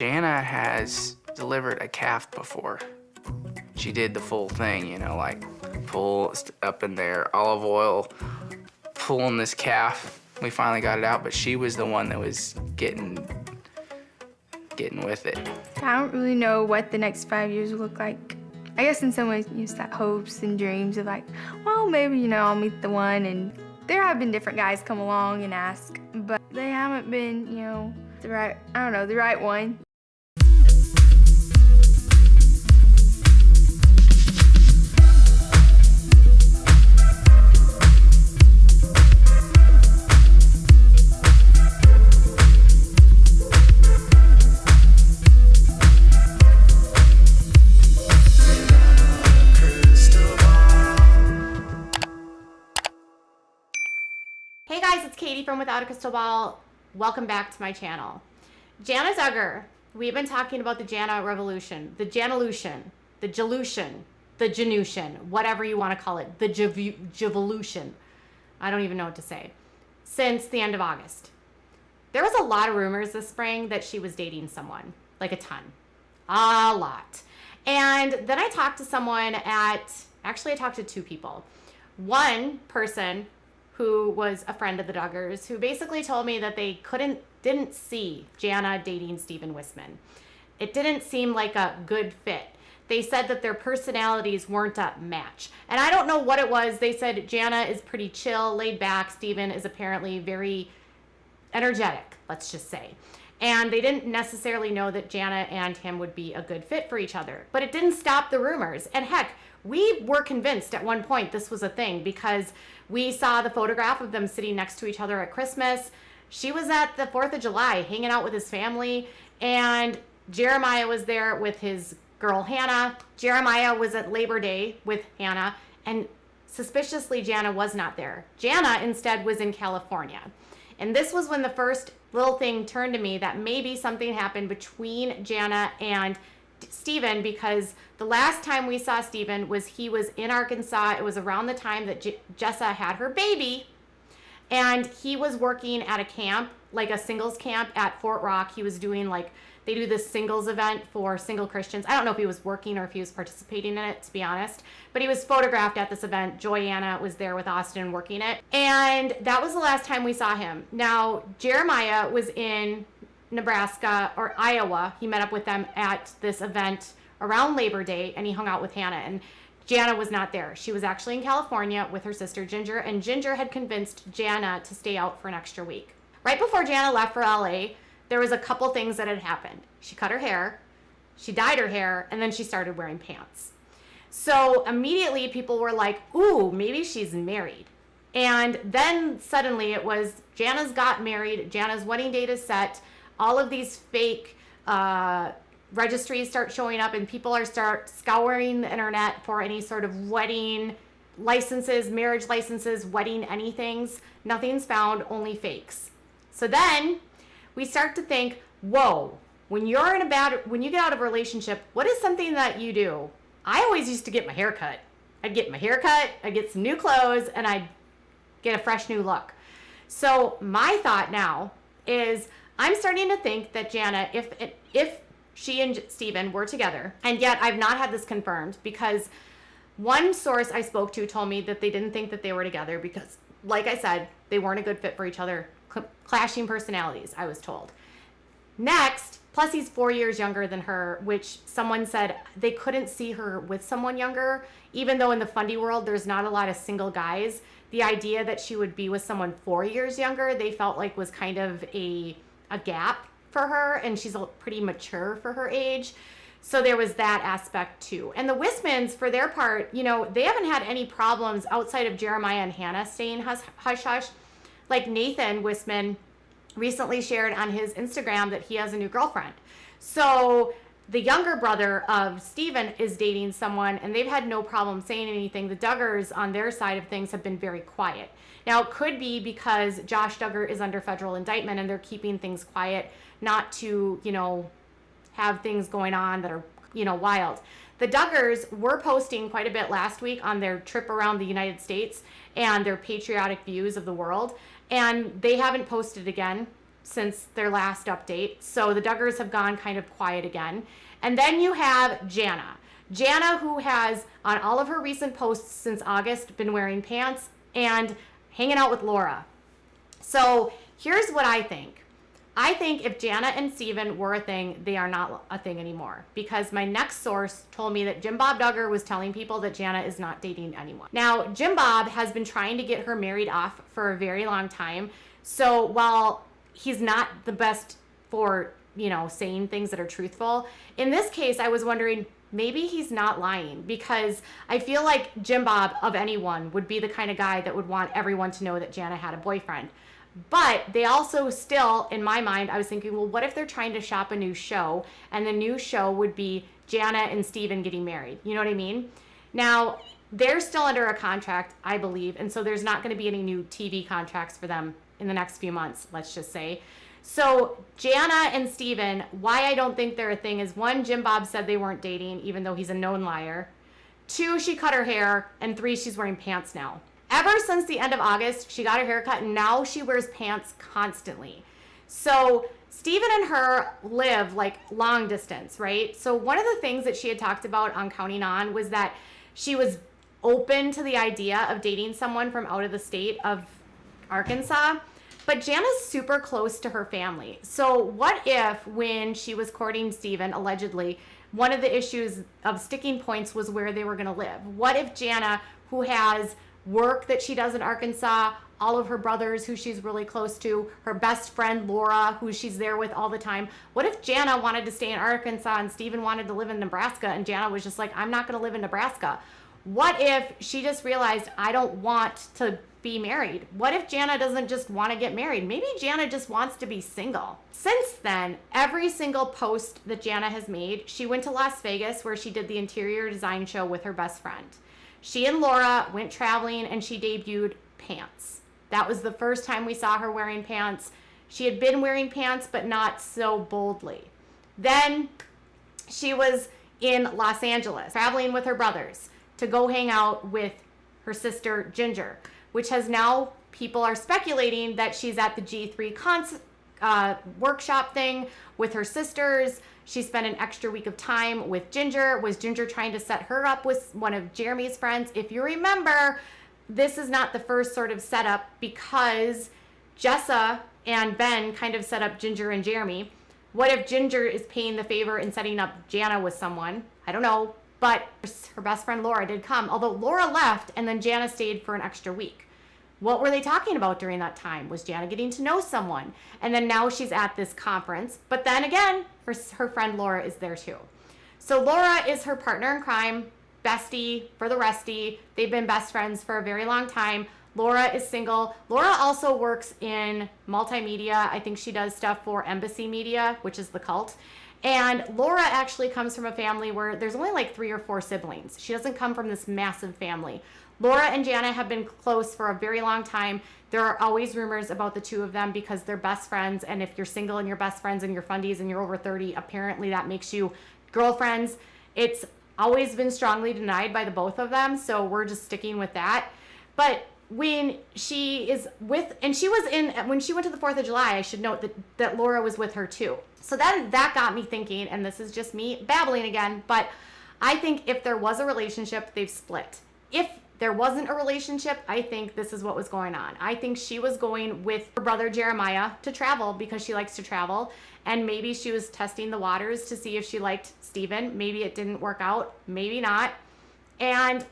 Jana has delivered a calf before. She did the full thing, you know, like pull up in there, olive oil, pulling this calf. We finally got it out, but she was the one that was getting with it. I don't really know what the next 5 years will look like. I guess in some ways, it's that hopes and dreams of like, well, maybe, I'll meet the one. And there have been different guys come along and ask, but they haven't been, the right one. Hey guys, it's Katie from Without a Crystal Ball. Welcome back to my channel. Jana Duggar, we've been talking about the Jana Revolution, the Janalution, the Jalution, the Janushin, whatever you want to call it, the Javolution. I don't even know what to say. Since the end of August. There was a lot of rumors this spring that she was dating someone, like a ton, a lot. And then I talked to someone actually I talked to two people. One person who was a friend of the Duggars, who basically told me that they didn't see Jana dating Stephen Wissmann. It didn't seem like a good fit. They said that their personalities weren't a match. And I don't know what it was. They said Jana is pretty chill, laid back. Stephen is apparently very energetic, let's just say. And they didn't necessarily know that Jana and him would be a good fit for each other. But it didn't stop the rumors. And heck, we were convinced at one point this was a thing because we saw the photograph of them sitting next to each other at Christmas. She was at the 4th of July hanging out with his family, and Jeremiah was there with his girl Hannah. Jeremiah was at Labor Day with Hannah, and suspiciously Jana was not there. Jana instead was in California. And this was when the first little thing turned to me that maybe something happened between Jana and Stephen, because the last time we saw Stephen he was in Arkansas. It was around the time that Jessa had her baby, and he was working at a camp, like a singles camp at Fort Rock. He was doing they do this singles event for single Christians. I don't know if he was working or if he was participating in it, to be honest, but he was photographed at this event. Joyanna was there with Austin working it, and that was the last time we saw him. Now, Jeremiah was in Nebraska or Iowa. He met up with them at this event around Labor Day, and he hung out with Hannah, and Jana was not there. She was actually in California with her sister Ginger, and Ginger had convinced Jana to stay out for an extra week. Right before Jana left for LA, there was a couple things that had happened. She cut her hair, she dyed her hair, and then she started wearing pants. So immediately people were like, ooh, maybe she's married. And then suddenly it was Jana's got married, Jana's wedding date is set. All of these fake registries start showing up, and people start scouring the internet for any sort of wedding licenses, marriage licenses, wedding anythings. Nothing's found, only fakes. So then we start to think, whoa, when you get out of a relationship, what is something that you do? I always used to get my hair cut. I'd get my hair cut, I'd get some new clothes, and I'd get a fresh new look. So my thought now is, I'm starting to think that Jana, if she and Stephen were together, and yet I've not had this confirmed, because one source I spoke to told me that they didn't think that they were together because, like I said, they weren't a good fit for each other, clashing personalities, I was told. Next, plus he's 4 years younger than her, which someone said they couldn't see her with someone younger, even though in the fundy world there's not a lot of single guys. The idea that she would be with someone 4 years younger, they felt like was kind of a gap for her, and she's pretty mature for her age. So there was that aspect too. And the Wissmanns, for their part, they haven't had any problems outside of Jeremiah and Hannah staying hush-hush. Like Nathan Wissmann recently shared on his Instagram that he has a new girlfriend. So the younger brother of Stephen is dating someone, and they've had no problem saying anything. The Duggars on their side of things have been very quiet. Now, it could be because Josh Duggar is under federal indictment and they're keeping things quiet, not to, have things going on that are, wild. The Duggars were posting quite a bit last week on their trip around the United States and their patriotic views of the world, and they haven't posted again since their last update. So the Duggars have gone kind of quiet again. And then you have Jana. Jana, who has, on all of her recent posts since August, been wearing pants and hanging out with Laura. So here's what I think. I think if Jana and Steven were a thing, they are not a thing anymore, because my next source told me that Jim Bob Duggar was telling people that Jana is not dating anyone. Now, Jim Bob has been trying to get her married off for a very long time. So while he's not the best for, saying things that are truthful, in this case, I was wondering, maybe he's not lying, because I feel like Jim Bob, of anyone, would be the kind of guy that would want everyone to know that Jana had a boyfriend. But they also still, in my mind, I was thinking, well, what if they're trying to shop a new show, and the new show would be Jana and Steven getting married? You know what I mean? Now, they're still under a contract, I believe, and so there's not going to be any new TV contracts for them in the next few months, let's just say. So Jana and Steven, why I don't think they're a thing is, one, Jim Bob said they weren't dating, even though he's a known liar. Two, she cut her hair. And three, she's wearing pants now. Ever since the end of August, she got her hair cut, and now she wears pants constantly. So Steven and her live like long distance, right? So one of the things that she had talked about on Counting On was that she was open to the idea of dating someone from out of the state of Arkansas. But Jana's super close to her family. So what if, when she was courting Steven, allegedly, one of the issues of sticking points was where they were going to live? What if Jana, who has work that she does in Arkansas, all of her brothers who she's really close to, her best friend Laura, who she's there with all the time, what if Jana wanted to stay in Arkansas and Steven wanted to live in Nebraska, and Jana was just like, I'm not going to live in Nebraska? What if she just realized, I don't want to be married? What if Jana doesn't just want to get married? Maybe Jana just wants to be single. Since then, every single post that Jana has made, she went to Las Vegas, where she did the interior design show with her best friend. She and Laura went traveling, and she debuted pants. That was the first time we saw her wearing pants. She had been wearing pants, but not so boldly. Then she was in Los Angeles, traveling with her brothers to go hang out with her sister Ginger, which has now, people are speculating that she's at the G3 workshop thing with her sisters. She spent an extra week of time with Ginger. Was Ginger trying to set her up with one of Jeremy's friends? If you remember, this is not the first sort of setup, because Jessa and Ben kind of set up Ginger and Jeremy. What if Ginger is paying the favor and setting up Jana with someone? I don't know. But her best friend Laura did come, although Laura left and then Jana stayed for an extra week. What were they talking about during that time? Was Jana getting to know someone? And then now she's at this conference. But then again, her friend Laura is there too. So Laura is her partner in crime, bestie for the restie. They've been best friends for a very long time. Laura is single. Laura also works in multimedia. I think she does stuff for Embassy Media, which is the cult. And Laura actually comes from a family where there's only like 3 or 4 siblings. She doesn't come from this massive family. Laura and Jana have been close for a very long time. There are always rumors about the two of them because they're best friends. And if you're single and you're best friends and you're fundies and you're over 30, apparently that makes you girlfriends. It's always been strongly denied by the both of them. So we're just sticking with that. But when she is with, and she was in, when she went to the 4th of July, I should note that Laura was with her too. So then that got me thinking, and this is just me babbling again, but I think if there was a relationship, they've split. If there wasn't a relationship, I think this is what was going on. I think she was going with her brother Jeremiah to travel because she likes to travel, and maybe she was testing the waters to see if she liked Steven. Maybe it didn't work out, maybe not. And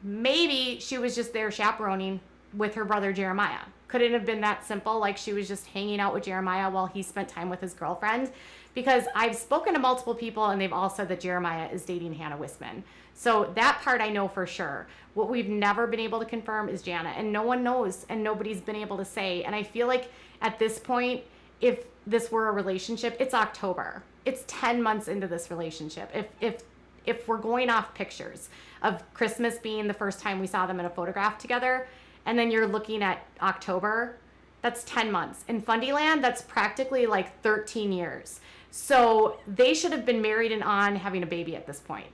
maybe she was just there chaperoning with her brother Jeremiah. Could it have been that simple? Like she was just hanging out with Jeremiah while he spent time with his girlfriend? Because I've spoken to multiple people and they've all said that Jeremiah is dating Hannah Wissmann. So that part I know for sure. What we've never been able to confirm is Jana, and no one knows and nobody's been able to say. And I feel like at this point, if this were a relationship, it's October. It's 10 months into this relationship. If we're going off pictures of Christmas being the first time we saw them in a photograph together, and then you're looking at October, that's 10 months. In Fundyland, that's practically like 13 years. So they should have been married and on having a baby at this point.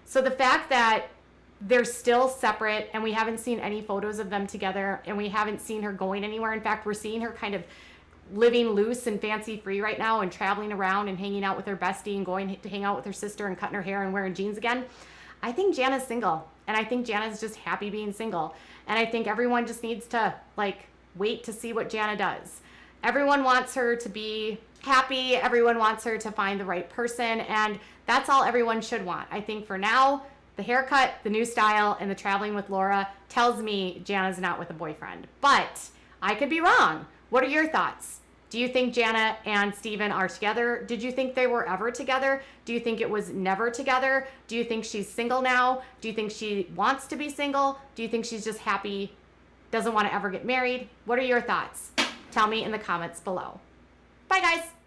So the fact that they're still separate and we haven't seen any photos of them together and we haven't seen her going anywhere. In fact, we're seeing her kind of living loose and fancy free right now and traveling around and hanging out with her bestie and going to hang out with her sister and cutting her hair and wearing jeans again. I think Jana's single, and I think Jana's just happy being single. And I think everyone just needs to like wait to see what Jana does. Everyone wants her to be happy. Everyone wants her to find the right person, and that's all everyone should want. I think for now, the haircut, the new style, and the traveling with Laura tells me Jana's not with a boyfriend. But I could be wrong. What are your thoughts? Do you think Jana and Steven are together? Did you think they were ever together? Do you think it was never together? Do you think she's single now? Do you think she wants to be single? Do you think she's just happy, doesn't want to ever get married? What are your thoughts? Tell me in the comments below. Bye, guys.